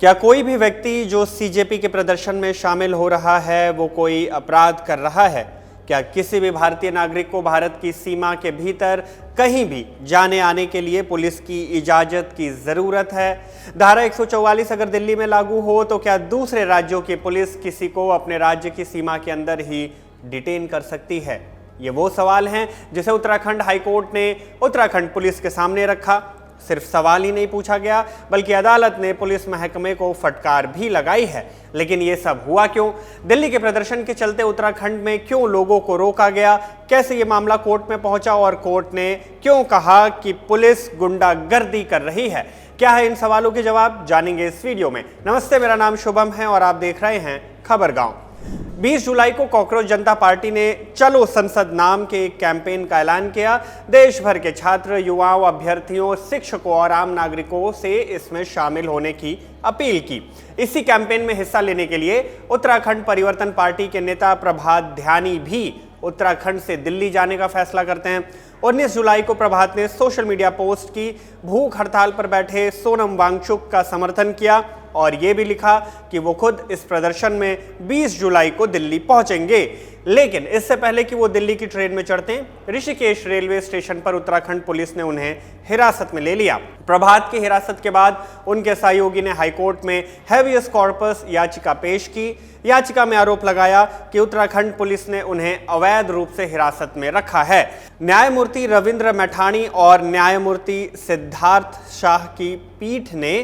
क्या कोई भी व्यक्ति जो सीजेपी के प्रदर्शन में शामिल हो रहा है वो कोई अपराध कर रहा है? क्या किसी भी भारतीय नागरिक को भारत की सीमा के भीतर कहीं भी जाने आने के लिए पुलिस की इजाजत की जरूरत है? धारा 144 अगर दिल्ली में लागू हो तो क्या दूसरे राज्यों की पुलिस किसी को अपने राज्य की सीमा के अंदर ही डिटेन कर सकती है? ये वो सवाल हैं जिसे उत्तराखंड हाईकोर्ट ने उत्तराखंड पुलिस के सामने रखा। सिर्फ सवाल ही नहीं पूछा गया बल्कि अदालत ने पुलिस महकमे को फटकार भी लगाई है। लेकिन ये सब हुआ क्यों? दिल्ली के प्रदर्शन के चलते उत्तराखंड में क्यों लोगों को रोका गया? कैसे ये मामला कोर्ट में पहुंचा और कोर्ट ने क्यों कहा कि पुलिस गुंडागर्दी कर रही है? क्या है इन सवालों के जवाब जानेंगे इस वीडियो में। नमस्ते, मेरा नाम शुभम है और आप देख रहे हैं खबर गांव। 20 जुलाई को कॉकरोच जनता पार्टी ने चलो संसद नाम के एक कैंपेन का ऐलान किया। देश भर के छात्र, युवाओं, अभ्यर्थियों, शिक्षकों और आम नागरिकों से इसमें शामिल होने की अपील की। इसी कैंपेन में हिस्सा लेने के लिए उत्तराखंड परिवर्तन पार्टी के नेता प्रभात ध्यानी भी उत्तराखंड से दिल्ली जाने का फैसला करते हैं। 19 जुलाई को प्रभात ने सोशल मीडिया पोस्ट की, भूख हड़ताल पर बैठे सोनम वांगचुक का समर्थन किया और ये भी लिखा कि वो खुद इस प्रदर्शन में 20 जुलाई को दिल्ली पहुंचेंगे। लेकिन इससे पहले कि वो दिल्ली की ट्रेन में चढ़ते, ऋषिकेश रेलवे स्टेशन पर उत्तराखंड पुलिस ने उन्हें हिरासत में ले लिया। प्रभात की हिरासत के बाद उनके सहयोगी ने हाईकोर्ट में हैबियस कॉर्पस याचिका पेश की। याचिका में आरोप लगाया कि उत्तराखंड पुलिस ने उन्हें अवैध रूप से हिरासत में रखा है। न्यायमूर्ति रविंद्र मैठाणी और न्यायमूर्ति सिद्धार्थ शाह की पीठ ने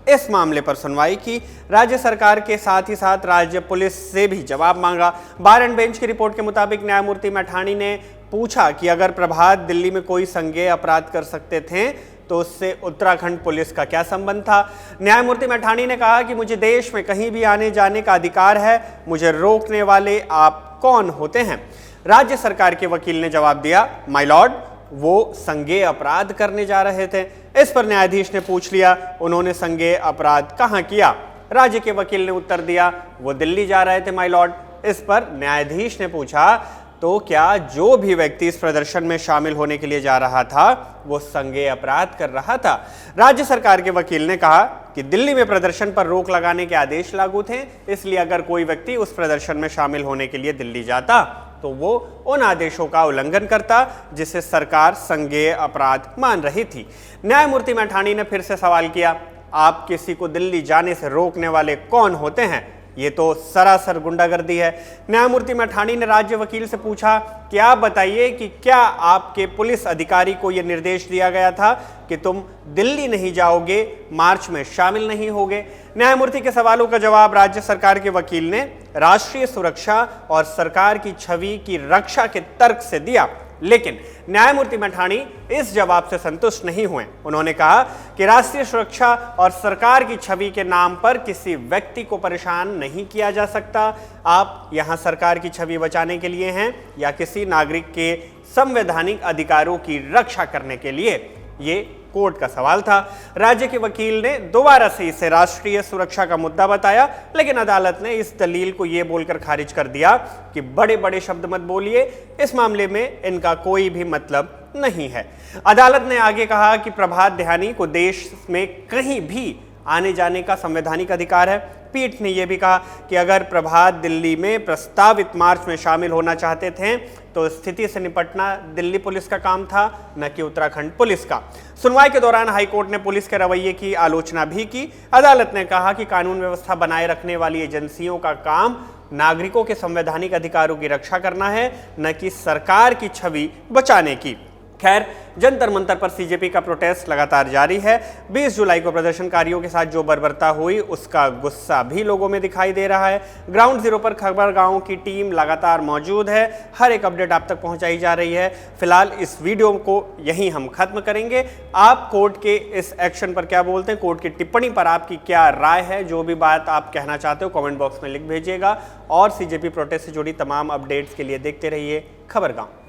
इस मामले पर सुनवाई की। राज्य सरकार के साथ ही साथ राज्य पुलिस से भी जवाब मांगा। बार एंड बेंच की रिपोर्ट के मुताबिक न्यायमूर्ति मैठाणी ने पूछा कि अगर प्रभात दिल्ली में कोई संज्ञेय अपराध कर सकते थे तो उससे उत्तराखंड पुलिस का क्या संबंध था? न्यायमूर्ति मैठाणी ने कहा कि मुझे देश में कहीं भी आने जाने का अधिकार है, मुझे रोकने वाले आप कौन होते हैं? राज्य सरकार के वकील ने जवाब दिया, माय लॉर्ड, वो संज्ञेय अपराध करने जा रहे थे। इस पर न्यायाधीश ने पूछ लिया, उन्होंने संज्ञेय अपराध कहां किया? राज्य के वकील ने उत्तर दिया, वो दिल्ली जा रहे थे माय लॉर्ड। इस पर न्यायाधीश ने पूछा, तो क्या जो भी व्यक्ति इस प्रदर्शन में शामिल होने के लिए जा रहा था वो संज्ञेय अपराध कर रहा था? राज्य सरकार के वकील ने कहा कि दिल्ली में प्रदर्शन पर रोक लगाने के आदेश लागू थे, इसलिए अगर कोई व्यक्ति उस प्रदर्शन में शामिल होने के लिए दिल्ली जाता तो वो उन आदेशों का उल्लंघन करता जिसे सरकार संज्ञेय अपराध मान रही थी। न्यायमूर्ति मैठाणी ने फिर से सवाल किया, आप किसी को दिल्ली जाने से रोकने वाले कौन होते हैं? ये तो सरासर गुंडागर्दी है। न्यायमूर्ति मैठाणी ने राज्य वकील से पूछा कि आप बताइए कि क्या आपके पुलिस अधिकारी को यह निर्देश दिया गया था कि तुम दिल्ली नहीं जाओगे, मार्च में शामिल नहीं होगे? न्यायमूर्ति के सवालों का जवाब राज्य सरकार के वकील ने राष्ट्रीय सुरक्षा और सरकार की छवि की रक्षा के तर्क से दिया। लेकिन न्यायमूर्ति मैठाणी इस जवाब से संतुष्ट नहीं हुए। उन्होंने कहा कि राष्ट्रीय सुरक्षा और सरकार की छवि के नाम पर किसी व्यक्ति को परेशान नहीं किया जा सकता। आप यहां सरकार की छवि बचाने के लिए हैं या किसी नागरिक के संवैधानिक अधिकारों की रक्षा करने के लिए? ये कोर्ट का सवाल था। राज्य के वकील ने दोबारा से इसे राष्ट्रीय सुरक्षा का मुद्दा बताया, लेकिन अदालत ने इस दलील को यह बोलकर खारिज कर दिया कि बड़े बड़े शब्द मत बोलिए, इस मामले में इनका कोई भी मतलब नहीं है। अदालत ने आगे कहा कि प्रभात ध्यानी को देश में कहीं भी आने जाने का संवैधानिक अधिकार है। पीठ ने यह भी कहा कि अगर प्रभात दिल्ली में प्रस्तावित मार्च में शामिल होना चाहते थे तो स्थिति से निपटना दिल्ली पुलिस का काम था, न कि उत्तराखंड पुलिस का। सुनवाई के दौरान हाईकोर्ट ने पुलिस के रवैये की आलोचना भी की। अदालत ने कहा कि कानून व्यवस्था बनाए रखने वाली एजेंसियों का काम नागरिकों के संवैधानिक अधिकारों की रक्षा करना है, न कि सरकार की छवि बचाने की। खैर, जंतर मंतर पर सीजेपी का प्रोटेस्ट लगातार जारी है। 20 जुलाई को प्रदर्शनकारियों के साथ जो बर्बरता हुई उसका गुस्सा भी लोगों में दिखाई दे रहा है। ग्राउंड जीरो पर खबर गांव की टीम लगातार मौजूद है। हर एक अपडेट आप तक पहुंचाई जा रही है। फिलहाल इस वीडियो को यहीं हम खत्म करेंगे। आप कोर्ट के इस एक्शन पर क्या बोलते हैं? कोर्ट की टिप्पणी पर आपकी क्या राय है? जो भी बात आप कहना चाहते हो कमेंट बॉक्स में लिख भेजिएगा और सीजेपी प्रोटेस्ट से जुड़ी तमाम अपडेट्स के लिए देखते रहिए खबर गांव।